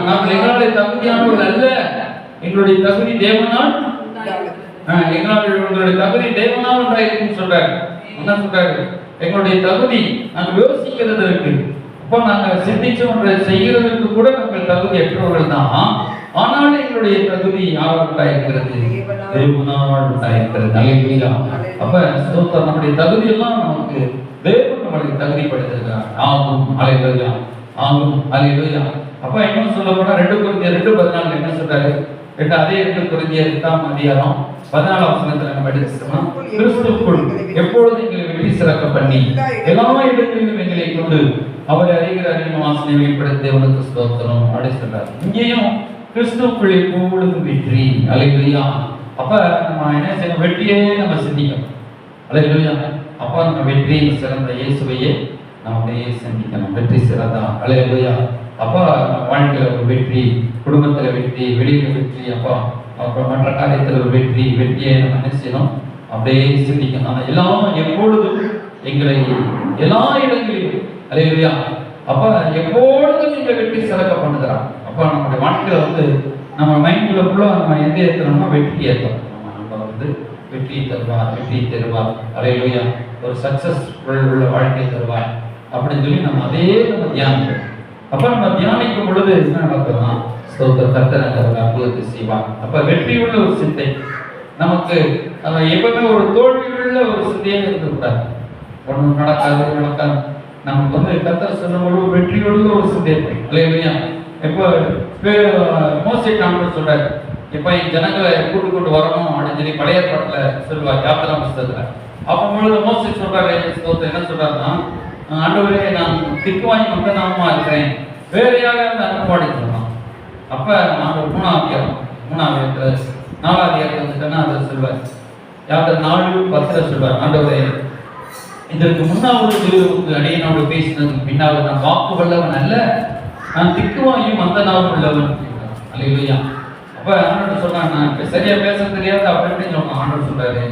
நாம் எங்களுடைய தகுதியானவர்கள் அல்ல, எங்களுடைய தகுதி தேவனால், எங்களுடைய தகுதி தேவனால் ஒன்றாயிருக்குன்னு சொல்றாரு. என்ன சொல்றாரு? எங்களுடைய தகுதி நாங்கள் யோசிக்கிறது இருக்கு. அப்போ நாங்கள் சிந்திச்சு ஒன்றை செய்கிறதுக்கு கூட நாங்கள் தகுதி அற்றவர்கள் தான். ஆனாலும் எங்களுடைய தகுதி யாரால் உண்டாயிருக்கிறது? தேவனால் உண்டாயிருக்கிறது. அல்லேலூயா. அப்ப ஸ்தோத்திரம். நம்முடைய தகுதி எல்லாம் நமக்கு தேவன் நம்மளுக்கு தகுதிப்படுத்திருக்கிறார். ஆகும். அல்லேலூயா. ஆகும். அல்லேலூயா. அப்ப இன்னும் சொல்ல போனா 2 கொரிந்தியர் 2:14 என்ன சொல்றாரு? அதே 2 கொரிந்தியர் 8ஆம் அதிகாரம் 14ஆம் வசனத்துல நம்ம படிச்சோம்னா, கிறிஸ்துவுக்குள் எப்பொழுது எங்களை வெற்றி சிறக்க பண்ணி எல்லா இடங்களிலும் எங்களை கொண்டு அவரை அறிகிற அறிவின் வாசனை வெளிப்படுத்த தேவனுக்கு ஸ்தோத்திரம் அப்படின்னு சொல்றாரு. இங்கேயும் கிறிஸ்துவுக்குள் எப்பொழுதும் வெற்றி. அல்லேலூயா. அப்ப நம்ம என்ன செய்யணும்? வெற்றியே நம்ம சிந்திக்கணும். அல்லேலூயா. அப்ப நம்ம வெற்றி சிறந்த இயேசுவையே நம்ம அப்படியே சிந்திக்கணும். வெற்றி சிறந்தா. அல்லேலூயா. அப்பா வாழ்க்கையில ஒரு வெற்றி, குடும்பத்துல வெற்றி, வெளியில வெற்றி, அப்பா அப்புறம் மற்ற காரியத்துல ஒரு வெற்றி, வெற்றியை நம்ம என்ன செய்யணும்? அப்படியே சிந்திக்கணும். எல்லாம் எப்பொழுதும் எங்களை எல்லா இடங்களிலும், அல்லேலூயா, அப்ப எப்பொழுதும் எங்களை வெற்றி சிறக்க பண்ணுகிறான். அப்ப நம்முடைய வாழ்க்கையில நம்ம மைண்ட்குள்ள நம்ம எந்த ஏற்றணும்னா வெற்றி ஏற்றணும். நம்ம வெற்றி தருவார், வெற்றி தருவார். அல்லேலூயா. ஒரு சக்சஸ் உள்ள வாழ்க்கை தருவார் அப்படின்னு சொல்லி நம்ம அதே நம்ம தியானிக்கணும். அப்ப நம்ம தியானிக்கும் பொழுது என்ன நடக்கும்னா, ஸ்தோத்திர கர்த்தர் அற்புதத்தை செய்வார். அப்ப வெற்றி உள்ள ஒரு சிந்தை நமக்கு, எப்பவுமே ஒரு தோல்வி உள்ள ஒரு சிந்தையே இருக்கக்கூடாது. ஒன்றும் நடக்காது. நமக்கு கர்த்தர் சொல்லும்போது வெற்றி உள்ள ஒரு சிந்தை. அல்லேலூயா. இப்போ மோசே ஆண்டவர் சொல்றாரு, இப்ப ஜனங்களை கூட்டு வரணும் அப்படின்னு சொல்லி பழைய பாட்டுல சொல்லுவார், யாத்திரா புஸ்தகத்துல. அப்ப பொழுது மோசே சொல்றாரு, ஸ்தோத்திரம், என்ன சொல்றாருன்னா, ஆண்டவரே நான் திக்குவாய் மக்கள் நாமமா இருக்கிறேன், வேறையாக அனுப்பாடி சொல்லலாம். அப்ப ஆண்டவர் 3ஆம் அதிகாரம் 4ஆம் அதிகாரத்துல அதை சொல்வார். யாத்திரை 4:10 சொல்வார், ஆண்டவரே இதற்கு முன்னாவது திருவுக்கு அடியனோடு பேசினதுக்கு பின்னாவது நான் வாக்கு வல்லவன் அல்ல, நான் திக்குவாயும் அந்த நாவும் உள்ளவன். அல்லேலூயா. அப்ப ஆண்டவர் சொல்றாங்க, நான் சரியா பேச தெரியாது அப்படி சொல்றான். ஆண்டவர் சொல்றாரு,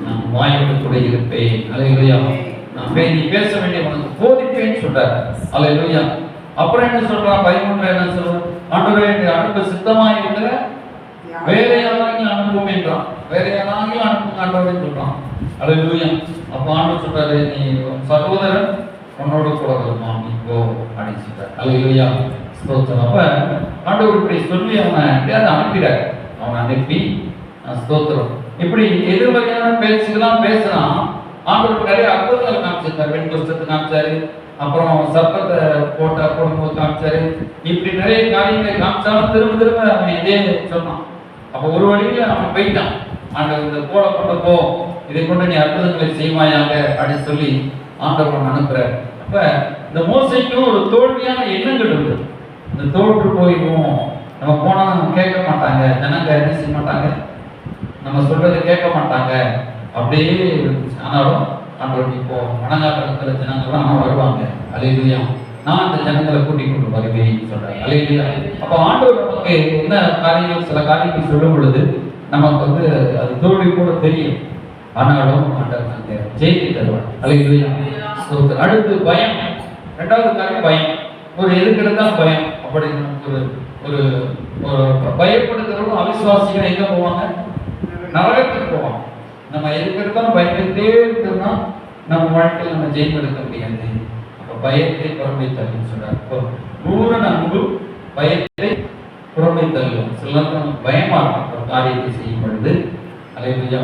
நான் வாயோடு கூட இருப்பேன். அல்லேலூயா. நான் நீ பேச வேண்டிய உனக்கு போதிப்பேன்னு சொல்றாரு. அல்லேலூயா. அப்புறம் என்ன சொல்றான்? 13 என்ன சொல்றான்? ஆண்டவரே அனுப்ப சித்தமாய் இருக்கிற வேற யாராலையும் அனுப்பும் என்றான். வேற யாராலையும் அனுப்பும் ஆண்டவரேன்னு சொல்றான். அல்லேலூயா. அப்ப ஆண்டவர் சொல்றாரு, நீ சகோதரன் உன்னோட கூட வருவான், நீ போ அப்படின்னு சொல்றாரு. அல்லேலூயா. ஸ்தோத்திரம். அப்ப ஆண்டவர் இப்படி சொல்லி அவனை எப்படியாவது அனுப்பிடாரு. அவனை அனுப்பி ஸ்தோத்திரம் இப்படி எதிர்மறையான பேச்சுக்கெல்லாம் பேசுறான். ஆண்டவருக்கு நிறைய அற்புதங்களை காமிச்சிருந்தார். வெண் புஸ்தகத்தை காமிச்சாரு, அப்புறம் சர்ப்பத்தை போடும்போது காமிச்சாரு. இப்படி நிறைய காரியங்களை காமிச்சாலும் திரும்ப அவன் இதே சொன்னான். அப்ப ஒரு வழியில அவன் போயிட்டான். ஆண்டவர் இந்த கோலை கொண்டு போ, இதை கொண்டு நீ அற்புதங்களை செய்வாயாக அப்படின்னு சொல்லி ஆண்டவர் அனுப்புறாரு. அப்ப இந்த மோசைக்கும் ஒரு தோல்வியான எண்ணங்கள் இருக்கு. இந்த தோற்று போயிடும், நம்ம போனா நம்ம கேட்க மாட்டாங்க, ஜனங்க என்ன செய்ய மாட்டாங்க, நம்ம சொல்றதை கேட்க மாட்டாங்க அப்படியே இருந்துச்சு. ஆனாலும் ஆண்டவர் இப்போ வணங்காட்டத்துல ஜனங்கள்லாம் வருவாங்க. அல்லேலூயா. நான் அந்த ஜனங்களை கூட்டிக் கொண்டு வருவேன் சொல்றேன். அல்லேலூயா. அப்ப ஆண்டவர் நமக்கு என்ன காரியங்கள், சில காரியங்கள் சொல்லும் பொழுது நமக்கு அது தோல்வி கூட தெரியும். ஆனாலும் ஆண்டவர் அங்க ஜெயித்து தருவார். அல்லேலூயா. அடுத்து பயம். 2வது காரியம் பயம். ஒரு எதுக்கெடுத்தாலும் பயம். அப்படி ஒரு பயப்படுத்துறவங்க அவிசுவாசிகள் எங்க போவாங்க? நரகத்துக்கு போவாங்க. நம்ம எதுக்கெடுத்தாலும் பயந்துட்டே இருக்கிறோம்னா நம்ம வாழ்க்கையில் நம்ம ஜெயிப்படுத்த முடியாது. அப்ப பயத்தை புறம்பை தள்ளும் சொல்றாரு. பூரண அன்பு பயத்தை புறம்பை தள்ளும். சிலருக்கு நமக்கு பயமா இருக்கும் ஒரு காரியத்தை செய்யும் பொழுது. அல்லேலூயா.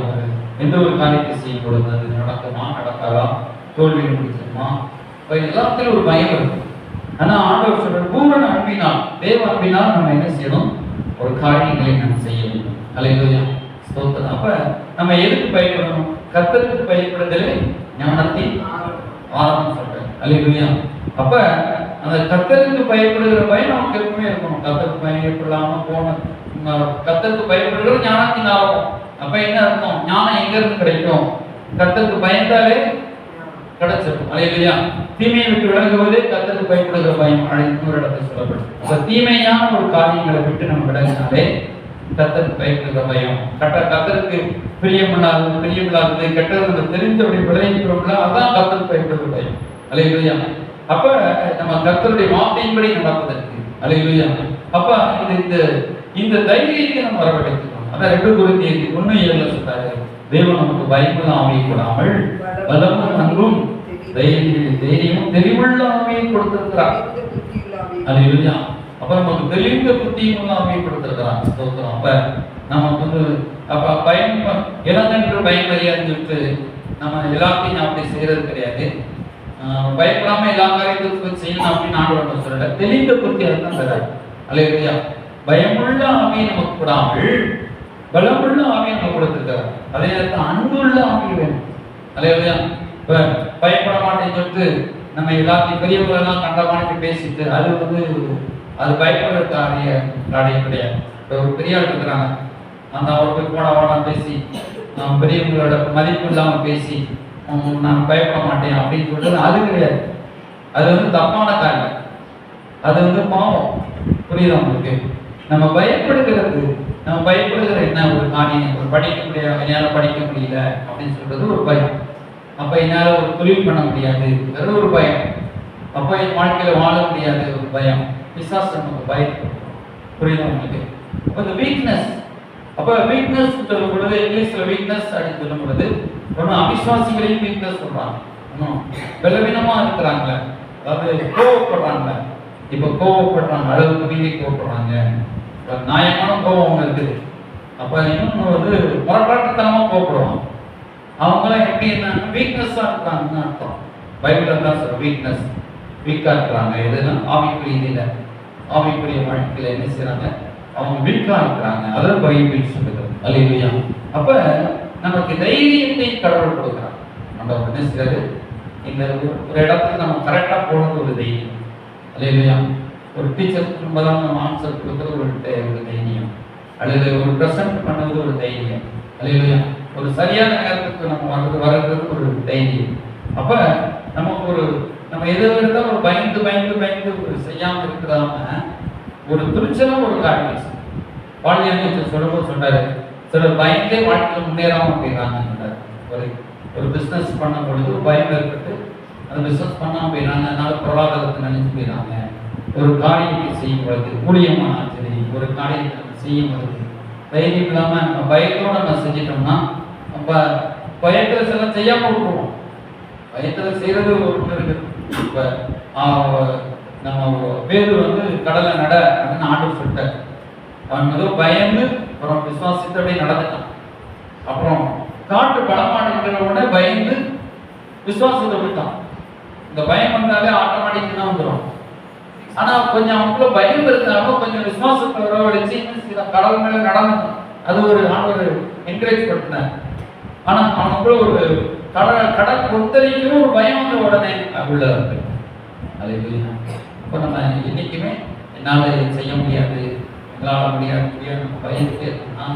எந்த ஒரு காரியத்தை செய்யும் பொழுது அது நடக்குமா, நடக்காதா, தோல்வி முடிச்சுமா, எல்லாத்திலும் ஒரு பயம் இருக்கும். ஆனா ஆண்டவர் சொல்ற பூரண அன்பினால், தேவ அன்பினால் நம்ம என்ன செய்யணும்? ஒரு காரியங்களை நம்ம செய்ய வேண்டும். அல்லேலூயா. ஸ்தோத்திரம். அப்ப நம்ம எதுக்கு பயப்படணும்? கர்த்தருக்கு பயப்படுதலே ஞானத்தின் ஆரம்பம் சொல்றேன். அல்லேலூயா. அப்ப அந்த கர்த்தருக்கு பயப்படுகிற பயம் நமக்கு எப்பவுமே இருக்கணும். கர்த்தருக்கு பயப்படலாம போன கர்த்தருக்கு பயப்படுகிற ஞானத்தின் ஆரம்பம். அப்ப என்ன அர்த்தம்? ஞானம் எங்க இருந்து கிடைக்கும்? கர்த்தருக்கு பயந்தாலே கிடைச்சிடும். அல்லேலூயா. தீமையை விட்டு விலகுவதே கர்த்தருக்கு பயப்படுகிற பயம் அப்படின்னு ஒரு இடத்துல சொல்லப்படும். அப்ப தீமையான ஒரு காரியங்களை விட்டு நம்ம விலகினாலே கர்த்தருக்கு பயப்படுகிற பயம், கர்த்தருக்கு பிரியமில்லாதது கெட்டது நம்ம தெரிஞ்சபடி விளைவிக்கிறோம்ல, அதான் கர்த்தருக்கு பயப்படுகிற பயம். அல்லேலூயா. அப்ப நம்ம கர்த்தருடைய வார்த்தையின்படி நடப்பதற்கு, அல்லேலூயா, அப்ப இந்த இந்த தைரியத்தை நம்ம வரவழைக்கணும். அதான் 2 கொரிந்தியர் 1:7 சொல்றாரு, தேவன் நமக்கு பயமுள்ள ஆவியை கொடாமல் பலமும் அன்பும் தைரியமும் தெளிவுள்ள ஆவியை கொடுத்திருக்கிறார். அல்லேலூயா. அப்ப நமக்கு தெளிந்த புத்தியுள்ள ஆவியை கொடுத்திருக்கிறார். ஸ்தோத்திரம். அப்ப நமக்கு அப்ப பயம் இளங்கன்று பயம் அறியாதுன்னு சொல்லிட்டு நம்ம எல்லாத்தையும் அப்படி செய்யறது கிடையாது. பயப்படாம எல்லா காரியத்துக்கும் செய்யணும் அப்படின்னு ஆண்டவர் சொல்லல. தெளிந்த புத்தி அதுதான் தராது. அல்லேலூயா. பயமுள்ள ஆவியை நமக்கு கூடாமல் பலமுள்ள ஆவியை நம்ம கொடுத்திருக்கிறார். அதே நேரத்தில் அன்புள்ள ஆவி வேணும். அல்லேலூயா. இப்ப பயப்பட மாட்டேன்னு சொல்லிட்டு நம்ம எல்லாத்தையும் பெரியவங்களெல்லாம் கண்டமானிட்டு பேசிட்டு அது பயப்படுற காரியம் கிடையாது. இப்போ ஒரு பெரிய ஆள் இருக்கிறாங்க, அந்த அவர் போய் போட பேசி பெரியவங்களோட மதிப்பு இல்லாமல் பேசி நான் பயப்பட மாட்டேன் அப்படின்னு சொல்றது அது கிடையாது. அது தப்பான காரியம், அது பாவம். புரியுதா உங்களுக்கு? நம்ம பயப்படுகிற என்ன ஒரு காரியம், ஒரு படிக்க முடியாது, என்னால் படிக்க முடியல அப்படின்னு சொல்றது ஒரு பயம். அப்ப என்னால் ஒரு தொழில் பண்ண முடியாது ஒரு பயம். அப்ப என் வாழ்க்கையில வாழ முடியாது ஒரு பயம். பிசாசு நமக்கு பயப்படும். புரியுதா உங்களுக்கு? அப்ப இந்த வீக்னஸ், அப்ப வீக்னஸ் சொல்லும் பொழுது இங்கிலீஷ்ல வீக்னஸ் அப்படின்னு சொல்லும் பொழுது ஒன்னும் அவிசுவாசிகளையும் வீக்னஸ் சொல்றாங்க. இன்னும் பலவீனமா இருக்கிறாங்களே, அதாவது கோவப்படுறாங்களே, இப்ப கோவப்படுறாங்க, அளவுக்கு மீறி கோவப்படுறாங்க, நியாயமான கோபம் ஒன்று இருக்குது. அப்ப இன்னொன்று முரட்டாட்டத்தனமா கோவப்படுவாங்க. அவங்களாம் எப்படி என்ன வீக்னஸா இருக்காங்கன்னு அர்த்தம். பைபிள் தான் சொல்ற வீக்னஸ், வீக்கா இருக்கிறாங்க. இதெல்லாம் ஆவிக்குரிய இதில் ஆவிக்குரிய வாழ்க்கையில என்ன செய்யறாங்க, அவங்க வீக்கா இருக்கிறாங்க. அதான் பைபிள் சொல்லுது. அல்லேலூயா. அப்ப நமக்கு தைரியத்தை கடவுள் கொடுக்குறாங்க. நம்ம என்ன செய்யறது, இந்த ஒரு இடத்துக்கு நம்ம கரெக்டா போனது ஒரு தைரியம். அல்லேலூயா. ஒரு டீச்சர் திரும்பதான் நம்ம ஆன்சர் கொடுக்குறது ஒரு தைரியம், அல்லது ஒரு ப்ரெசென்ட் பண்ணது ஒரு தைரியம். அல்லேலூயா. ஒரு சரியான நேரத்துக்கு நம்ம வர்றது ஒரு தைரியம். அப்ப நமக்கு நம்ம எதை எடுத்தாலும் ஒரு பயந்து ஒரு செய்யாம இருக்கிறாம ஒரு துணிச்சலா ஒரு காரியம் வாழ்க்கையை சொல்லும்போது சொன்னாரு, சிலர் பயந்தே வாழ்க்கையில் முன்னேறாம போயிடறாங்க. ஒரு பிசினஸ் பண்ணும் பொழுது பயம் ஏற்பட்டு அந்த பிசினஸ் பண்ணாம போயிடறாங்க. அதனால பொருளாதாரத்தை நினைச்சு போயிடறாங்க. ஒரு காரியத்தை செய்யும் பொழுது ஊழியமான சரி, ஒரு காரியத்தை நம்ம செய்யும் பொழுது தைரியம் இல்லாம நம்ம பயத்தோட நம்ம செஞ்சிட்டோம்னா நம்ம பயத்துல சில செய்யாம விட்டுருவோம். பயத்துல செய்யறது ஒன்று இருக்கு. இப்ப நம்ம பேரு கடலை நட அப்படின்னு ஆண்டு சொல்லிட்டார். அவன் ஏதோ பயந்து அப்புறம் விசுவாசத்தோட நடந்துட்டான். அப்புறம் காட்டு பலமாடுங்கிற உடனே பயந்து விசுவாசத்தை விட்டான். இந்த பயம் வந்தாலே ஆட்டோமேட்டிக் தான் வந்துடும். ஆனா கொஞ்சம் அவனுக்குள்ள பயம் இருந்தாலும் கொஞ்சம் விசுவாசத்தை வரவழைச்சு கடல் மேல நடந்தான். அது ஒரு ஆண்டவர் என்கரேஜ் பண்ணினார். ஆனா அவனுக்குள்ள ஒரு கடல் கொந்தளிக்கும் ஒரு பயம் வந்த உடனே உள்ள இருக்கு. அது அப்ப நம்ம என்னைக்குமே என்னால செய்ய முடியாது, எங்களால முடியாது பயந்துட்டே இருக்கோம்னா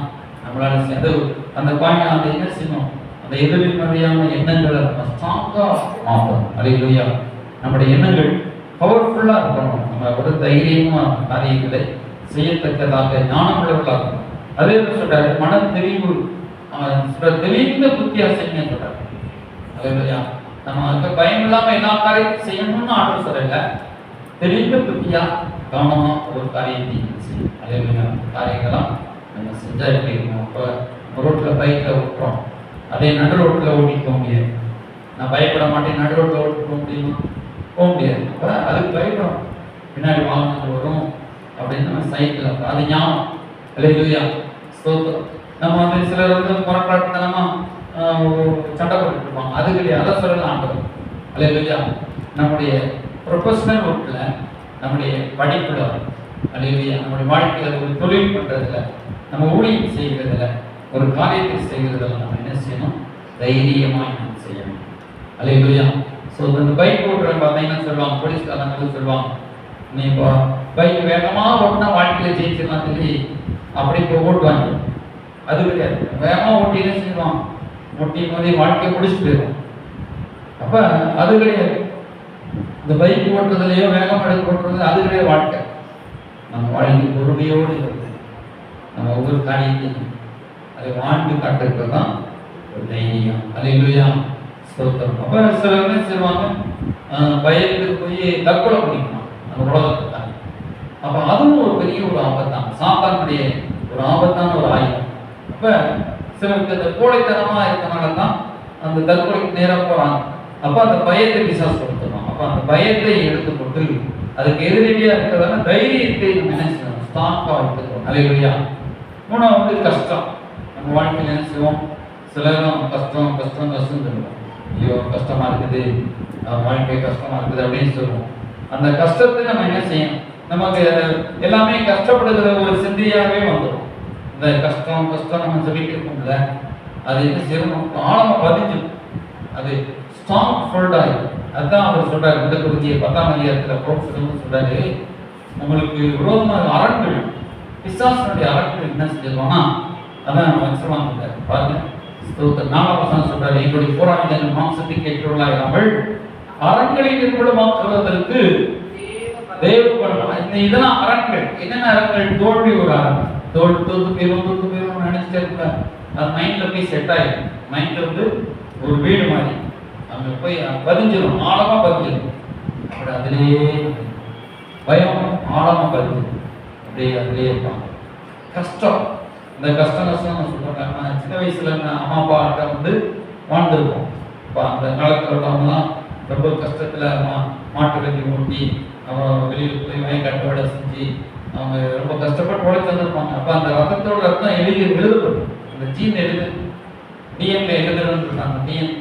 நம்மளால சேர்ந்து அந்த பாயிண்ட் அந்த என்ன செய்யணும், அந்த எதிர்மறையான எண்ணங்களை நம்ம ஸ்ட்ராங்கா மாற்றணும். அல்லேலூயா. நம்முடைய எண்ணங்கள் பவர்ஃபுல்லா இருக்கணும். நம்ம ஒரு தைரியமா காரியங்களை செய்யத்தக்கதாக ஞானம் உள்ளவர்களாக இருக்கணும். அதே சொல்றாரு, மன தெளிவு தெளிந்த புத்தியா செய்ய சொல்றாரு. அல்லேலூயா. நம்ம பயம் இல்லாம எல்லா காரியத்தையும் செய்யணும்னு ஆர்டர் சொல்லல, தெளிந்த புத்தியா கவனமா ஒரு காரியத்தையும் செய்யும். அல்லேலூயா. காரியங்களாம் நம்ம செஞ்சா எப்படி இருக்கணும். இப்போ ரோட்ல பைக்ல ஓட்டுறோம், அதே நடு ரோட்ல ஓட்டிட்டு போக முடியாது. நான் பயப்பட மாட்டேன், நடு ரோட்ல ஓட்டிட்டு போக முடியுமா? போக முடியாது. அப்ப அதுக்கு பயப்படும், பின்னாடி வாகனங்கள் வரும் அப்படின்னு நம்ம சைக்கிள் அது ஞாபகம். அல்லேலூயா. ஸ்தோத்திரம். நம்ம சிலர் புறப்பாட்டுத்தனமா சண்டை போட்டுட்டு இருப்பாங்க. அது கிடையாது, அதை சொல்லலாம் ஆண்டவர். அல்லேலூயா. நம்முடைய ப்ரொஃபஷனல் ஒர்க்ல, நம்முடைய படிப்புல, அல்லேலூயா, நம்முடைய வாழ்க்கையில ஒரு தொழில் பண்றதுல, நம்ம ஊழியம் செய்கிறதுல, ஒரு காரியத்தை செய்கிறதுல நம்ம என்ன செய்யணும், தைரியமாக நம்ம செய்யணும். அல்லேலூயா. ஸோ இந்த பைக் ஓட்டுறவங்க பார்த்தீங்கன்னா சொல்லுவாங்க, போலீஸ்காரங்களும் சொல்லுவாங்க, நீ இப்போ பைக் வேகமாக ஓட்டினா வாழ்க்கையில ஜெயிச்சிடலாம் சொல்லி அப்படி இப்போ ஓட்டுவாங்க. அது கிடையாது. வேகமாக ஓட்டி என்ன செய்வான், ஓட்டி மாதிரி வாழ்க்கையை முடிச்சுட்டு போயிடும். அப்ப அது கிடையாது. இந்த பைக் ஓட்டுறதுலையோ வேகம் எடுத்து ஓட்டுறது அது கிடையாது வாழ்க்கை. நம்ம வாழ்க்கை பொறுமையோடு இருக்கு. நம்ம ஒவ்வொரு காரியத்தையும் அதை வாழ்ந்து காட்டுறது தான் ஒரு தைரியம். அல்லேலூயா. ஸ்தோத்திரம். அப்ப சிலர் என்ன செய்வாங்க, பயத்துக்கு போய் தற்கொலை பண்ணிக்கணும் அந்த உலகத்துக்காக. அப்ப அதுவும் ஒரு பெரிய ஒரு ஆபத்தான், சாத்தானுடைய ஒரு ஆபத்தான ஒரு ஆயுதம். அப்ப சிலருக்கு இந்த கோழைத்தனமா இருக்கனால தான் அந்த தற்கொலைக்கு நேராக போறாங்க. அப்ப அந்த பயத்தை பிசாசு கொடுத்துடும். அப்ப அந்த பயத்தை எடுத்துக்கொண்டு அதுக்கு எதிரடியா இருக்கிறதான தைரியத்தை நம்ம என்ன செய்யணும், ஸ்ட்ராங்கா வைத்துக்கணும். அல்லேலூயா. மூணாவது கஷ்டம். நம்ம வாழ்க்கையில் என்ன செய்வோம், சிலரும் கஷ்டம் கஷ்டம் கஷ்டம் சொல்லுவோம். ஐயோ கஷ்டமா இருக்குது, வாழ்க்கை கஷ்டமா இருக்குது அப்படின்னு சொல்லுவோம். அந்த கஷ்டத்தை நம்ம என்ன செய்யணும், நமக்கு எல்லாமே கஷ்டப்படுகிற ஒரு சிந்தையாகவே வந்துடும். இந்த கஷ்டம் கஷ்டம் நம்ம சொல்லிட்டு இருக்கோம்ல, அது என்ன செய்யணும், ஆழமா பதிஞ்சு அது ஸ்ட்ராங் ஃபோல்டாக. அதுதான் அவர் சொல்றாரு, இந்த குறிஞ்சிய 10ஆம் அதிகாரத்தில் புரோஃபெசர் சொல்றாரு, உங்களுக்கு விரோதமான அரண்கள், பிசாசுடைய அரண்கள் என்ன செஞ்சிருவாங்கன்னா, அதான் நம்ம வச்சுருவாங்க பாருங்க. 4ஆம் வசனம் சொல்றாரு, எங்களுடைய போராட்டங்கள் மாம்சத்துக்கு ஏற்றவர்களாயிராமல் அரண்களை நிர்மூலமாக்குவதற்கு தேவ பலம். இதெல்லாம் அரண்கள். என்னென்ன அரண்கள்? தோல்வி ஒரு அரண், தோத்து போயிரும் நினைச்சிட்டே இருக்க, அது மைண்ட்ல போய் செட் ஆயிடும். மைண்ட்ல வந்து ஒரு வீடு மாதிரி அங்க போய் பதிஞ்சிடும், ஆழமா பதிஞ்சிடும். அப்படி அதுலேயே பயம் ஆழமா பதிஞ்சிடும், அப்படியே அதுலேயே இருப்பாங்க. கஷ்டம், இந்த கஷ்டம் சொல்றாங்க. சின்ன வயசுல அம்மா அப்பாட்ட வந்து வாழ்ந்துருப்போம். இப்போ அந்த காலத்தில் உள்ளவங்கலாம் ரொம்ப கஷ்டத்துல மாட்டு கட்டி ஓட்டி வெளியில் போய் வயக்காட்டு வேலை செஞ்சு அவங்க ரொம்ப கஷ்டப்பட்டு உழைத்து வந்திருப்பாங்க. அப்போ அந்த ரத்தத்தோட ரத்தம் எழுதப்படும், அந்த ஜீன் டிஎன்ஏ எழுதுறதுன்னு டிஎன்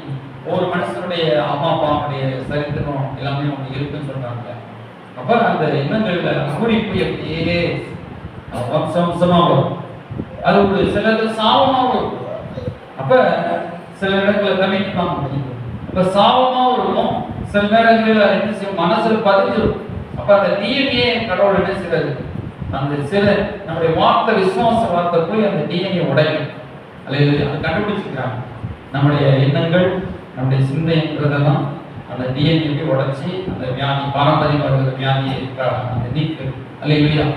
ஒவ்வொரு மனுஷனுடைய அம்மா அப்பாவுடைய சரித்திரம் எல்லாமே ஒன்று இருக்குன்னு சொல்றாங்க. அப்ப அந்த எண்ணங்கள்ல கூடிப்போய் அப்படியே வம்சமா வரும். அது ஒரு சிலது சாபமா வரும். அப்ப சில இடங்களை கமிட்பாங்க. அப்ப சாபமாவும் இருக்கும், சில நேரங்களில் மனசுல பதிஞ்சிடும். அப்ப அந்த டிஎன்ஏ கடவுள் என்ன செய்யறது, அந்த சில நம்முடைய வார்த்தை, விசுவாச வார்த்தை போய் அந்த டிஎன்ஏ உடையும். அல்லது அதை கண்டுபிடிச்சிக்கிறாங்க. நம்முடைய எண்ணங்கள், நம்முடைய சிந்தைன்றதெல்லாம் அந்த டிஎன்ஏ உடைச்சி அந்த வியாதி, பாரம்பரியம் வருகிற வியாதியை அந்த நீக்கு. அல்லையா,